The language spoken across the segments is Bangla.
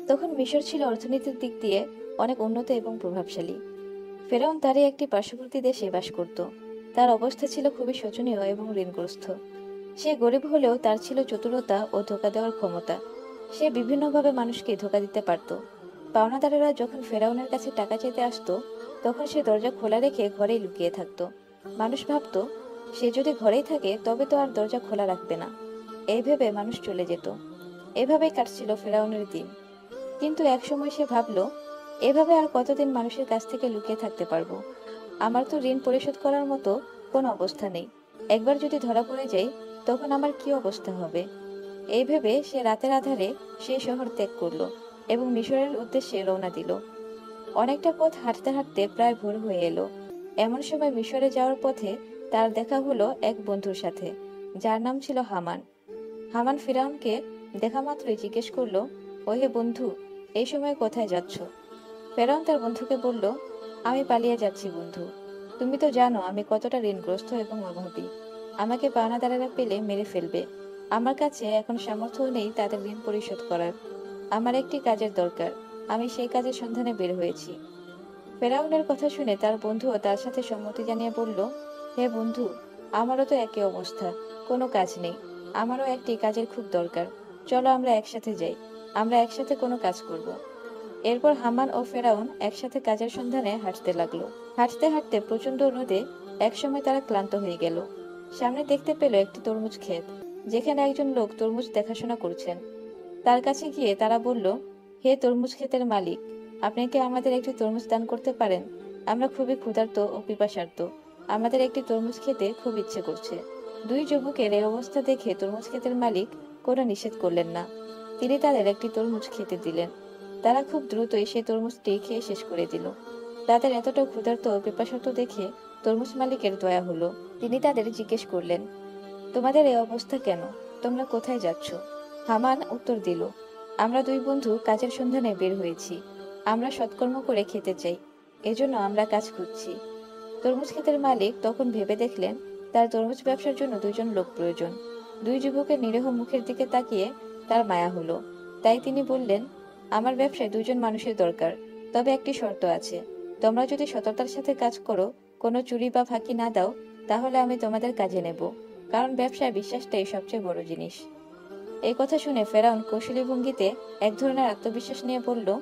তখন মিশর ছিল অর্থনীতির দিক দিয়ে অনেক উন্নত এবং প্রভাবশালী। ফেরাউন তারই একটি পার্শ্ববর্তী দেশে বাস করত। তার অবস্থা ছিল খুবই শোচনীয় এবং ঋণগ্রস্ত। সে গরিব হলেও তার ছিল চতুরতা ও ধোঁকা দেওয়ার ক্ষমতা। সে বিভিন্নভাবে মানুষকে ধোঁকা দিতে পারত। পাওনাদারেরা যখন ফেরাউনের কাছে টাকা চাইতে আসতো, তখন সে দরজা খোলা রেখে ঘরেই লুকিয়ে থাকতো। মানুষ ভাবতো, সে যদি ঘরেই থাকে তবে তো আর দরজা খোলা রাখবে না। এই ভেবে মানুষ চলে যেত। এভাবেই কাটছিল ফেরাউনের দিন। কিন্তু একসময় সে ভাবল, এভাবে আর কতদিন মানুষের কাছ থেকে লুকিয়ে থাকতে পারবো? আমার তো ঋণ পরিশোধ করার মতো কোনো অবস্থা নেই। একবার যদি ধরা পড়ে যাই, তখন আমার কি অবস্থা হবে? এই ভেবে সে রাতের আধারে সেই শহর ত্যাগ করলো এবং মিশরের উদ্দেশ্যে রওনা দিল। অনেকটা পথ হাঁটতে হাঁটতে প্রায় ভোর হয়ে এলো। এমন সময় মিশরে যাওয়ার পথে তার দেখা হলো এক বন্ধুর সাথে, যার নাম ছিল হামান। হামান ফিরআউনকে দেখা মাত্রই জিজ্ঞেস করলো, ও হে বন্ধু, এই সময় কোথায় যাচ্ছ? ফেরাউন তার বন্ধুকে বলল, আমি পালিয়ে যাচ্ছি বন্ধু। তুমি তো জানো আমি কতটা ঋণগ্রস্ত এবং অভাবী। আমাকে পাওনাদারেরা পেলে মেরে ফেলবে। আমার কাছে এখন সামর্থ্য নেই তাদের ঋণ পরিশোধ করার। আমার একটি কাজের দরকার। আমি সেই কাজের সন্ধানে বের হয়েছি। ফেরাউনের কথা শুনে তার বন্ধুও তার সাথে সম্মতি জানিয়ে বলল, হে বন্ধু, আমারও তো একই অবস্থা। কোনো কাজ নেই। আমারও একটি কাজের খুব দরকার। চলো আমরা একসাথে যাই। আমরা একসাথে কোনো কাজ করব। এরপর হামান ও ফেরাউন একসাথে কাজের সন্ধানে হাঁটতে লাগলো। হাঁটতে হাঁটতে প্রচন্ড রোদে একসময় তারা ক্লান্ত হয়ে গেল। সামনে দেখতে পেল একটি তরমুজ ক্ষেত, যেখানে একজন লোক তরমুজ দেখাশোনা করছেন। তার কাছে গিয়ে তারা বলল, হে তরমুজ ক্ষেতের মালিক, আপনি কি আমাদের একটি তরমুজ দান করতে পারেন? আমরা খুবই ক্ষুধার্ত ও পিপাসার্ত। আমাদের একটি তরমুজ খেতে খুব ইচ্ছে করছে। দুই যুবকের এই অবস্থা দেখে তরমুজ ক্ষেতের মালিক কোনো নিষেধ করলেন না। তিনি তাদের একটি তরমুজ খেতে দিলেন। তারা খুব দ্রুতই সেই তরমুজটি খেয়ে শেষ করে দিল। তাদের এতটা ক্ষুধার্ত ও পিপাসার্ত দেখে তরমুজ মালিকের দয়া হলো। তিনি তাদের জিজ্ঞেস করলেন, তোমাদের এই অবস্থা কেন? তোমরা কোথায় যাচ্ছ? হামান উত্তর দিল, আমরা দুই বন্ধু কাজের সন্ধানে বের হয়েছি। আমরা সৎকর্ম করে খেতে চাই, এজন্য আমরা কাজ খুঁজছি। তরমুজ ক্ষেতের মালিক তখন ভেবে দেখলেন, তার তরমুজ ব্যবসার জন্য দুইজন লোক প্রয়োজন। দুই যুবকের নিরীহ মুখের দিকে তাকিয়ে তার মায়া হলো। তাই তিনি বললেন, আমার ব্যবসায় দুইজন মানুষের দরকার। তবে একটি শর্ত আছে। তোমরা যদি সততার সাথে কাজ করো, কোনো চুরি বা ফাঁকি না দাও, তাহলে আমি তোমাদের কাজে নেব। কারণ ব্যবসায় বিশ্বাসটাই সবচেয়ে বড় জিনিস। এই কথা শুনে ফেরাউন কৌশলী ভঙ্গিতে এক ধরনের আত্মবিশ্বাস নিয়ে বলল,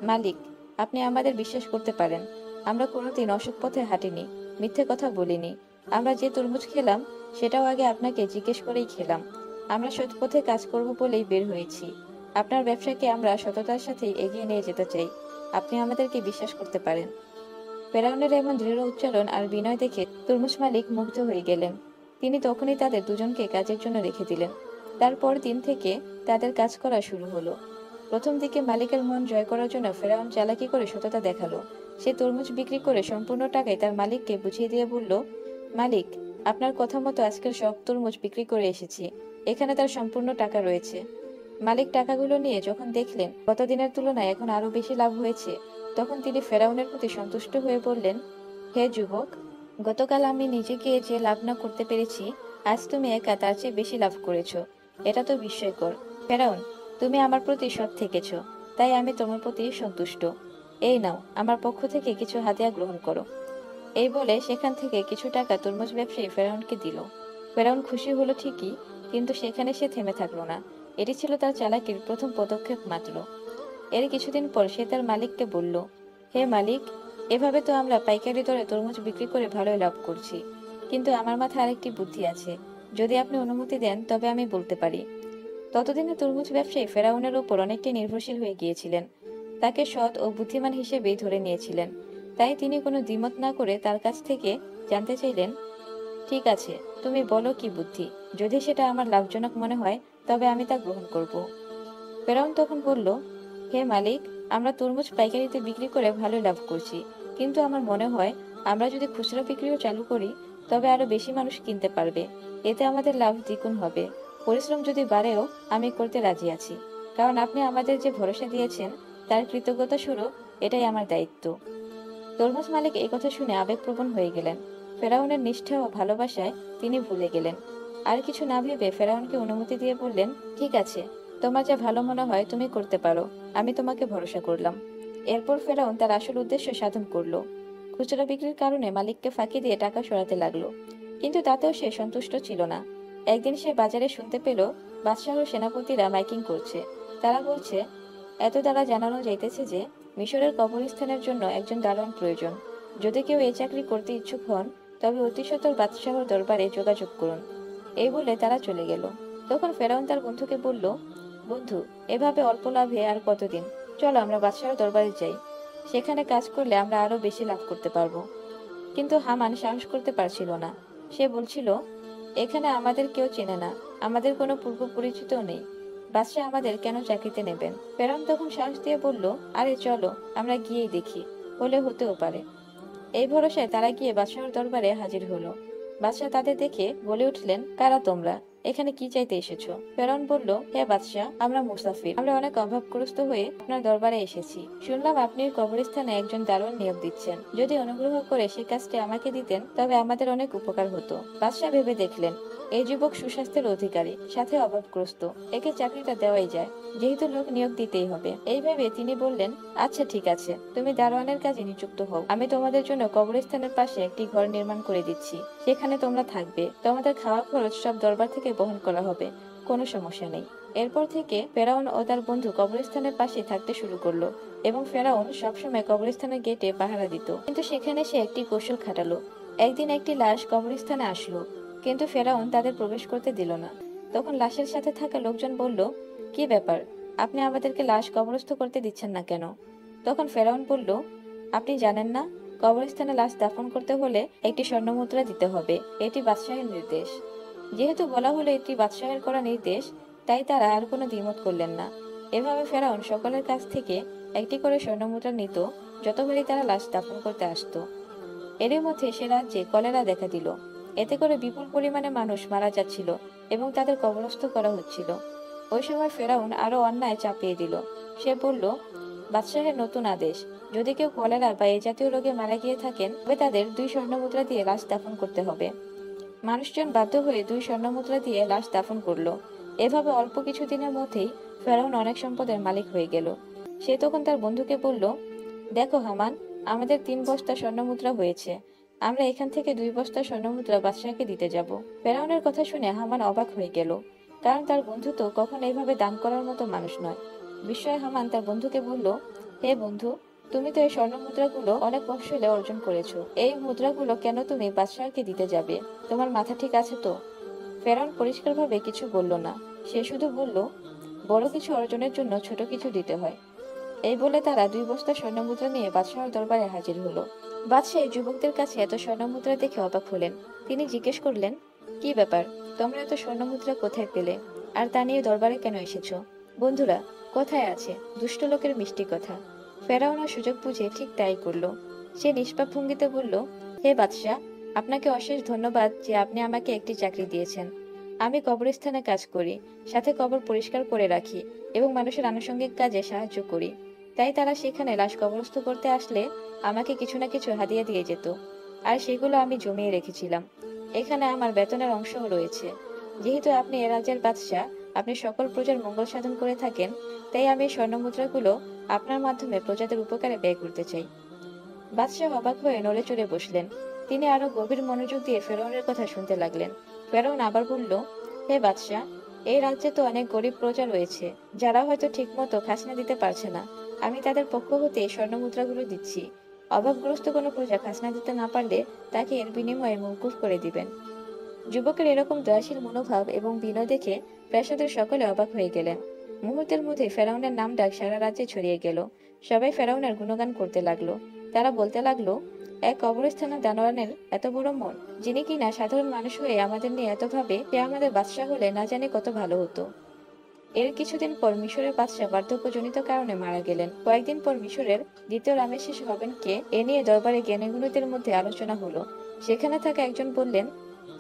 মালিক, আপনি আমাদের বিশ্বাস করতে পারেন। আমরা কোনোদিন অসৎ পথে হাঁটিনি, মিথ্যে কথা বলিনি। আমরা যে তরমুজ খেলাম, সেটাও আগে আপনাকে জিজ্ঞেস করেই খেলাম। আমরা সৎ পথে কাজ করব বলেই বের হয়েছি। আপনার ব্যবসাকে আমরা সততার সাথে এগিয়ে নিয়ে যেতে চাই। আপনি আমাদেরকে বিশ্বাস করতে পারেন। ফেরাউনের এমন দৃঢ় উচ্চারণ আর বিনয় দেখে তরমুজ মালিক মুগ্ধ হয়ে গেলেন। তিনি তখনই তাদের দুজনকে কাজের জন্য রেখে দিলেন। তারপর দিন থেকে তাদের কাজ করা শুরু হলো। প্রথম দিকে মালিকের মন জয় করার জন্য ফেরাউন চালাকি করে সততা দেখালো। সে তরমুজ বিক্রি করে সম্পূর্ণ টাকায় তার মালিককে বুঝিয়ে দিয়ে বলল, মালিক, আপনার কথা মতো আজকের সব তরমুজ বিক্রি করে এসেছি। এখানে তার সম্পূর্ণ টাকা রয়েছে। মালিক টাকাগুলো নিয়ে যখন দেখলেন গতদিনের তুলনায় এখন আরো বেশি লাভ হয়েছে, তখন তিনি ফেরাউনের প্রতি সন্তুষ্ট হয়ে বললেন, হে যুবক, গতকাল আমি নিজে গিয়ে যে লাভ না করতে পেরেছি, আজ তুমি একা তার চেয়ে বেশি লাভ করেছ। এটা তো বিস্ময়কর। ফেরাউন, তুমি আমার প্রতি সৎ থেকেছ, তাই আমি তোমার প্রতি সন্তুষ্ট। এই নাও, আমার পক্ষ থেকে কিছু হাদিয়া গ্রহণ করো। এই বলে সেখান থেকে কিছু টাকা তরমুজ ব্যবসায়ী ফেরাউনকে দিল। ফেরাউন খুশি হলো ঠিকই, কিন্তু সেখানে সে থেমে থাকলো না। এটি ছিল তার চালাকির প্রথম পদক্ষেপ মাত্র। এর কিছুদিন পর সে তার মালিককে বলল, হে মালিক, এভাবে তো আমরা পাইকারি দরে তরমুজ বিক্রি করে ভালোই লাভ করছি। কিন্তু আমার মাথায় আরেকটি বুদ্ধি আছে। যদি আপনি অনুমতি দেন তবে আমি বলতে পারি। ততদিনে তরমুজ ব্যবসায়ী ফেরাউনের উপর অনেকটাই নির্ভরশীল হয়ে গিয়েছিলেন। তাকে সৎ ও বুদ্ধিমান হিসেবেই ধরে নিয়েছিলেন। তাই তিনি কোনো দ্বিমত না করে তার কাছ থেকে জানতে চাইলেন, ঠিক আছে, তুমি বলো কি বুদ্ধি। যদি সেটা আমার লাভজনক মনে হয়, তবে আমি তা গ্রহণ করব। ফেরাউন তখন বলল, হে মালিক, আমরা তরমুজ পাইকারিতে বিক্রি করে ভালোই লাভ করছি। কিন্তু আমার মনে হয় আমরা যদি খুচরা বিক্রিও চালু করি, তবে আরো বেশি মানুষ কিনতে পারবে। এতে আমাদের লাভ দ্বিগুণ হবে। পরিশ্রম যদি বাড়েও আমি করতে রাজি আছি। কারণ আপনি আমাদের যে ভরসা দিয়েছেন, তার কৃতজ্ঞতা স্বরূপ এটাই আমার দায়িত্ব। তরমুজ মালিক এই কথা শুনে আবেগপ্রবণ হয়ে গেলেন। ফেরাউনের নিষ্ঠা ও ভালোবাসায় তিনি ভুলে গেলেন। আর কিছু না ভেবে ফেরাউনকে অনুমতি দিয়ে বললেন, ঠিক আছে, তোমার যা ভালো মনে হয় তুমি করতে পারো, আমি তোমাকে ভরসা করলাম। এরপর ফেরাউন তার আসল উদ্দেশ্য সাধন করলো। খুচরা বিক্রির কারণে মালিককে ফাঁকি দিয়ে টাকা সরাতে লাগলো, কিন্তু তাতেও সে সন্তুষ্ট ছিল না। একদিন সে বাজারে শুনতে পেল বাদশাহ ও সেনাপতিরা মাইকিং করছে। তারা বলছে, এত দ্বারা জানানো যাইতেছে যে মিশরের কবরস্থানের জন্য একজন দারোয়ান প্রয়োজন। যদি কেউ এই চাকরি করতে ইচ্ছুক হন তবে অতি সত্বর বাদশাহর দরবারে যোগাযোগ করুন। এই বলে তারা চলে গেল। তখন ফেরাউন তার বন্ধুকে বলল, বন্ধু, এভাবে অল্প লাভে আর কতদিন? চলো আমরা বাদশাহর দরবারে যাই, সেখানে কাজ করলে আমরা আরো বেশি লাভ করতে পারবো। কিন্তু হামান সাহস করতে পারছিল না। সে বলছিল, এখানে আমাদের কেউ চেনে না, আমাদের কোনো পূর্ব পরিচিতও নেই, বাদশাহ আমাদের কেন চাকরিতে নেবেন? ফেরাউন তখন সাহস দিয়ে বলল, আরে চলো আমরা গিয়েই দেখি, হলে হতেও পারে। এই ভরসায় তারা গিয়ে বাদশাহর দরবারে হাজির হলো। বাদশাহ তাদের দেখে বলে উঠলেন, কারা তোমরা? এখানে কি চাইতে এসেছো? ফেরাউন বলল, হে বাদশাহ, আমরা মুসাফির, আমরা অনেক অভাবগ্রস্ত হয়ে আপনার দরবারে এসেছি। শুনলাম আপনি কবরস্থানে একজন দারোয়ান নিয়োগ দিচ্ছেন, যদি অনুগ্রহ করে সে কাজটি আমাকে দিতেন তবে আমাদের অনেক উপকার হতো। বাদশাহ ভেবে দেখলেন, এই যুবক সুস্বাস্থ্যের অধিকারী, সাথে অভাবগ্রস্ত, একে চাকরিটা দেওয়াই যায়, যেহেতু লোক নিয়োগ দিতেই হবে। এই ভেবে তিনি বললেন, আচ্ছা ঠিক আছে, তুমি দারোয়ানের কাজে নিযুক্ত হও। আমি তোমাদের জন্য কবরস্থানের পাশে একটি ঘর নির্মাণ করে দিচ্ছি, সেখানে তোমরা থাকবে। তোমাদের খাওয়া খরচ সব দরবার থেকে বহন করা হবে, কোনো সমস্যা নেই। এরপর থেকে ফেরাউন ও তার বন্ধু কবরস্থানের পাশে থাকতে শুরু করলো, এবং ফেরাউন সবসময় কবরস্থানের গেটে পাহারা দিত। কিন্তু সেখানে সে একটি কৌশল খাটালো। একদিন একটি লাশ কবরস্থানে আসলো, কিন্তু ফেরাউন তাদের প্রবেশ করতে দিল না। তখন লাশের সাথে থাকা লোকজন বলল, কি ব্যাপার, আপনি আমাদেরকে লাশ কবরস্থ করতে দিচ্ছেন না কেন? তখন ফেরাউন বলল, আপনি জানেন না, কবরস্থানে লাশ দাফন করতে হলে একটি স্বর্ণমুদ্রা দিতে হবে, এটি বাদশাহের নির্দেশ। যেহেতু বলা হলো এটি বাদশাহের করা নির্দেশ, তাই তারা আর কোনো দ্বিমত করলেন না। এভাবে ফেরাউন সকলের কাছ থেকে একটি করে স্বর্ণমুদ্রা নিত যতবারই তারা লাশ দাফন করতে আসতো। এরই মধ্যে সে রাজ্যে কলেরা দেখা দিল। এতে করে বিপুল পরিমাণে মানুষ মারা যাচ্ছিল এবং তাদের কবরস্থ করা হচ্ছিল। ওই সময় ফেরাউন আরো অন্যায় চাপিয়ে দিল। সে বলল, বাদশাহের নতুন আদেশ, যদি কেউ কলেরা বা এই জাতীয় রোগে মারা গিয়ে থাকেন তবে তাদের 2 স্বর্ণমুদ্রা দিয়ে লাশ দাফন করতে হবে। মানুষজন বাধ্য হয়ে 2 স্বর্ণমুদ্রা দিয়ে লাশ দাফন করলো। এভাবে অল্প কিছু দিনের মধ্যেই ফেরাউন অনেক সম্পদের মালিক হয়ে গেল। সে তখন তার বন্ধুকে বলল, দেখো হামান, আমাদের 3 বস্তা স্বর্ণমুদ্রা হয়েছে, আমরা এখান থেকে 2 বস্তা স্বর্ণমুদ্রা বাদশাহকে দিতে যাব। ফেরাউনের কথা শুনে হামান অবাক হয়ে গেল, কারণ তার বন্ধু তো কখনো এইভাবে দান করার মতো মানুষ নয়। বিস্ময়ে হামান তার বন্ধুকে বলল, হে বন্ধু, তুমি তো এই স্বর্ণ মুদ্রাগুলো অনেক কৌশলে অর্জন করেছো, এই মুদ্রাগুলো কেন তুমি বাদশাহকে দিতে যাবে? তোমার মাথা ঠিক আছে তো? ফেরাউন পরিষ্কারভাবে কিছু বলল না। সে শুধু বলল, বড় কিছু অর্জনের জন্য ছোট কিছু দিতে হয়। এই বলে তারা 2 বস্তা স্বর্ণমুদ্রা নিয়ে বাদশাহর দরবারে হাজির হলো। বাদশাহ এই যুবকদের কাছে এত স্বর্ণমুদ্রা দেখে অবাক হলেন। তিনি জিজ্ঞেস করলেন, কি ব্যাপার, তোমরা এত স্বর্ণমুদ্রা কোথায় পেলে, আর তা নিয়ে দরবারে কেন এসেছো? বন্ধুরা, কোথায় আছে দুষ্ট লোকের মিষ্টি কথা? ফেরাউনও সুযোগ বুঝে ঠিক তাই করলো। সে নিষ্পাপ ভঙ্গিতে বলল, হে বাদশাহ, আপনাকে অশেষ ধন্যবাদ যে আপনি আমাকে একটি চাকরি দিয়েছেন। আমি কবরস্থানে কাজ করি, সাথে কবর পরিষ্কার করে রাখি এবং মানুষের আনুষঙ্গিক কাজে সাহায্য করি। তাই তারা সেখানে লাশ কবরস্থ করতে আসলে আমাকে কিছু না কিছু হাদিয়া দিয়ে যেত, আর সেগুলো আমি জমিয়ে রেখেছিলাম। এখানে আমার বেতনের অংশও রয়েছে। যেহেতু আপনি এ রাজ্যের বাদশাহ, আপনি সকল প্রজার মঙ্গল সাধন করে থাকেন, তাই আমি এই স্বর্ণমুদ্রাগুলো আপনার মাধ্যমে প্রজাদের উপকারে ব্যয় করতে চাই। বাদশাহ অবাক হয়ে নড়ে চড়ে বসলেন। তিনি আরো গভীর মনোযোগ দিয়ে ফেরাউনের কথা শুনতে লাগলেন। ফেরাউন আবার বলল, হে বাদশাহ, এই রাজ্যে তো অনেক গরিব প্রজা রয়েছে যারা হয়তো ঠিকমতো খাজনা দিতে পারছে না। আমি তাদের পক্ষ হতে এই স্বর্ণমুদ্রাগুলো দিচ্ছি। অভাবগ্রস্ত কোনো প্রজা খাজনা দিতে না পারলে তাকে এর বিনিময়ে মওকুফ করে দিবেন। যুবকের এরকম দয়াশীল মনোভাব এবং বিনয় দেখে প্রাসাদের সকলে অবাক হয়ে গেলেন। মুহূর্তের মধ্যে ফেরাউনের নাম ডাক সারা রাজ্যে ছড়িয়ে গেল। সবাই ফেরাউনের গুণগান করতে লাগলো। তারা বলতে লাগলো, এক কবরস্থানের দানোয়ারের এত বড় মন, যিনি কিনা সাধারণ মানুষ হয়ে আমাদের নিয়ে এত ভাবে, সে আমাদের বাদশাহ হলে না জানি কত ভালো হতো। এর কিছুদিন পর মিশরের বাদশাহ বার্ধক্যজনিত কারণে মারা গেলেন। কয়েকদিন পর মিশরের দ্বিতীয় রামেসিস হবেন কে, এ নিয়ে দরবারে জ্ঞানীগুণীদের মধ্যে আলোচনা হলো। সেখানে থাকা একজন বললেন,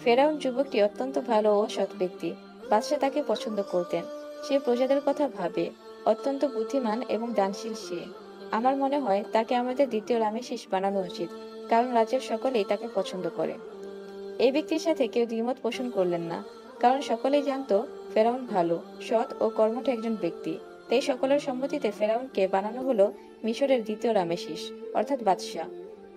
ফেরাউন যুবকটি অত্যন্ত ভালো ও সৎ ব্যক্তি, বাদশাহ তাকে পছন্দ করতেন। সে প্রজাদের কথা ভাবে, অত্যন্ত বুদ্ধিমান এবং দানশীল সে। আমার মনে হয় তাকে আমাদের দ্বিতীয় রামেসিস বানানো উচিত, কারণ রাজ্যের সকলেই তাকে পছন্দ করে। এই ব্যক্তির সাথে কেউ দ্বিমত পোষণ করলেন না, কারণ সকলেই জানতো ফেরাউন ভালো, সৎ ও কর্মঠ একজন ব্যক্তি। তাই সকলের সম্মতিতে ফেরাউনকে বানানো হলো মিশরের দ্বিতীয় রামেসিস, অর্থাৎ বাদশাহ।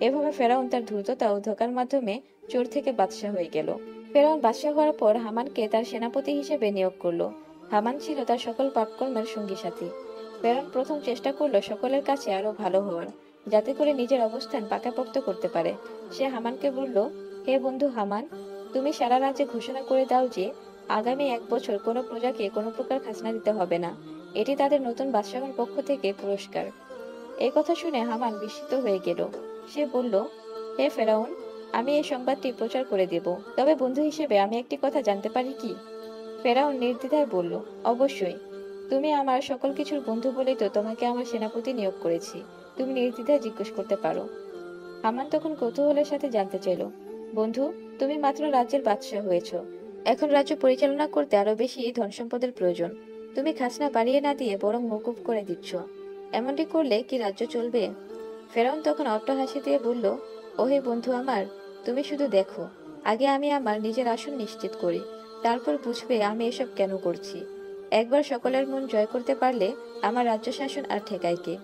এভাবে ফেরাউন তার ধূর্ততা ও ধোঁকার মাধ্যমে চোর থেকে বাদশাহ হয়ে গেল। ফেরাউন বাদশাহ হওয়ার পর হামানকে তার সেনাপতি হিসেবে নিয়োগ করলো। হামান ছিল তার সকল পাপকর্মের সঙ্গী সাথী। ফেরাউন প্রথম চেষ্টা করলো সকলের কাছে আরো ভালো হওয়ার, যাতে করে নিজের অবস্থান পাকাপোক্ত করতে পারে। সে হামানকে বলল, হে বন্ধু হামান, তুমি সারা রাজ্যে ঘোষণা করে দাও যে আগামী 1 বছর কোনো প্রজাকে কোনো প্রকার খাজনা দিতে হবে না। এটি তাদের নতুন বাদশাহর পক্ষ থেকে পুরস্কার। এই কথা শুনে হামান বিস্মিত হয়ে গেল। সে বলল, হে ফেরাউন, আমি এই সংবাদটি প্রচার করে দেব, তবে বন্ধু হিসেবে আমি একটি কথা জানতে পারি কি? ফেরাউন নির্দ্বিধায় বলল, অবশ্যই। তুমি আমার সকল কিছুর বন্ধু বলেই তো তোমাকে আমার সেনাপতি নিয়োগ করেছি। তুমি নির্দ্বিধায় জিজ্ঞেস করতে পারো। হামান তখন কৌতূহলের সাথে জানতে চাইল, বন্ধু, তুমি মাত্র রাজ্যের বাদশাহ হয়েছ, এখন রাজ্য পরিচালনা করতে আরো বেশি ধন সম্পদের প্রয়োজন। তুমি খাজনা বাড়িয়ে না দিয়ে বরং মকুব করে দিচ্ছ। এমনটি করলে কি রাজ্য চলবে? ফেরাউন তখন অট্ট হাসি দিয়ে বলল, ওহে বন্ধু আমার, তুমি শুধু দেখো, আগে আমি আমার নিজের আসন নিশ্চিত করি, তারপর বুঝবে আমি এসব কেন করছি। একবার সকলের মন জয় করতে পারলে আমার রাজ্য শাসন আর ঠেকায় কে?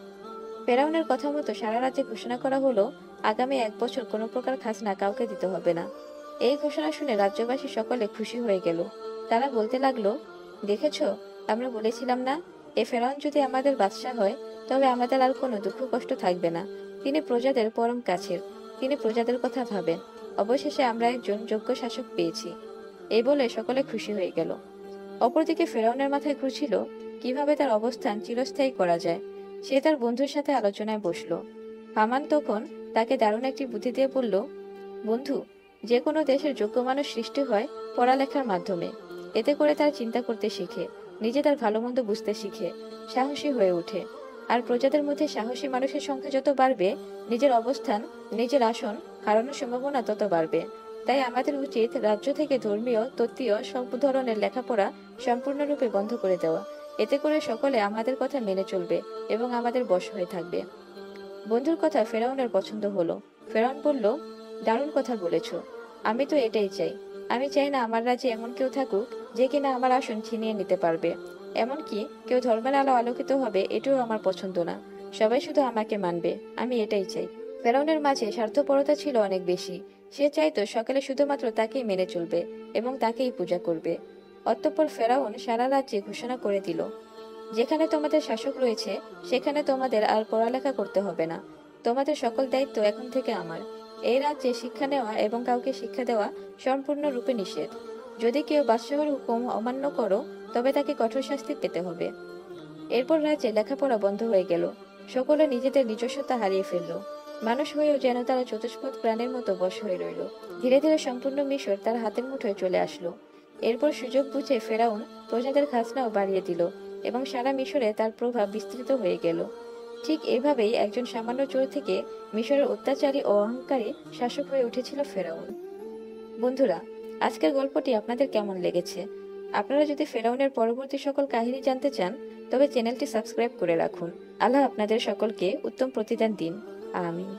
ফেরাউনের কথা মতো সারা রাজ্যে ঘোষণা করা হলো, আগামী 1 বছর কোনো প্রকার খাজনা কাউকে দিতে হবে না। এই ঘোষণা শুনে রাজ্যবাসী সকলে খুশি হয়ে গেল। তারা বলতে লাগলো, দেখেছো, আমরা বলেছিলাম না, এ ফেরাউন যদি আমাদের বাদশাহ হয় তবে আমাদের আর কোনো দুঃখ কষ্ট থাকবে না। তিনি প্রজাদের পরম কাছের, তিনি প্রজাদের কথা ভাবেন। অবশেষে আমরা একজন যোগ্য শাসক পেয়েছি। এই বলে সকলে খুশি হয়ে গেল। অপরদিকে ফেরাউনের মাথায় ঘুরছিল কিভাবে তার অবস্থান চিরস্থায়ী করা যায়। সে তার বন্ধুর সাথে আলোচনায় বসলো। হামান তখন তাকে দারুণ একটি বুদ্ধি দিয়ে বলল, বন্ধু, যে কোনো দেশের যোগ্য মানুষ সৃষ্টি হয় পড়ালেখার মাধ্যমে। এতে করে তার চিন্তা করতে শিখে, নিজে তার ভালো মন্দ বুঝতে শিখে, সাহসী হয়ে ওঠে। আর প্রজাদের মধ্যে সাহসী মানুষের সংখ্যা যত বাড়বে, নিজের অবস্থান, নিজের আসন হারানোর সম্ভাবনা তত বাড়বে। তাই আমাদের উচিত রাজ্য থেকে ধর্মীয়, তত্ত্বীয় সব ধরনের লেখাপড়া সম্পূর্ণরূপে বন্ধ করে দেওয়া। এতে করে সকলে আমাদের কথা মেনে চলবে এবং আমাদের বশ হয়ে থাকবে। বন্ধুর কথা ফেরাউনের পছন্দ হলো। ফেরাউন বলল, দারুণ কথা বলেছ। আমি তো এটাই চাই। আমি চাই না আমার রাজ্যে এমন কেউ থাকুক যে কিনা আমার আসন ছিনিয়ে নিতে পারবে। এমনকি কেউ ধর্মের আলো আলোকিত হবে, এটাও আমার পছন্দ না। সবাই শুধু আমাকে মানবে, আমি এটাই চাই। ফেরাউনের মাঝে স্বার্থপরতা ছিল অনেক বেশি। সে চাইতো সকলে শুধুমাত্র তাকেই মেনে চলবে এবং তাকেই পূজা করবে। অতঃপর ফেরাউন সারা রাজ্যে ঘোষণা করে দিল, যেখানে তোমাদের শাসক রয়েছে সেখানে তোমাদের আর পড়ালেখা করতে হবে না। তোমাদের সকল দায়িত্ব এখন থেকে আমার। এই রাজ্যে শিক্ষা নেওয়া এবং কাউকে শিক্ষা দেওয়া সম্পূর্ণরূপে নিষেধ। যদি কেউ বাদশাহর হুকুম অমান্য করো তবে তাকে কঠোর শাস্তি পেতে হবে। এরপর রাজ্যে লেখাপড়া বন্ধ হয়ে গেল। সকলে নিজেদের নিজস্বতা হারিয়ে ফেলল। মানুষ হয়েও যেন তারা চতুষ্পদ প্রাণের মতো বশ হয়ে রইল। ধীরে ধীরে সম্পূর্ণ মিশর তার হাতের মুঠোয় চলে আসলো। এরপর সুযোগ বুঝে ফেরাউন প্রজাদের খাজনাও বাড়িয়ে দিল এবং সারা মিশরে তার প্রভাব বিস্তৃত হয়ে গেল। ঠিক এভাবেই একজন সামান্য চোর থেকে মিশরের অত্যাচারী ও অহংকারী শাসক হয়ে উঠেছিল ফেরাউন। বন্ধুরা, আজকের গল্পটি আপনাদের কেমন লেগেছে? আপনারা যদি ফেরাউনের পরবর্তী সকল কাহিনী জানতে চান তবে চ্যানেলটি সাবস্ক্রাইব করে রাখুন। আল্লাহ আপনাদের সকলকে উত্তম প্রতিদান দিন। আমিন।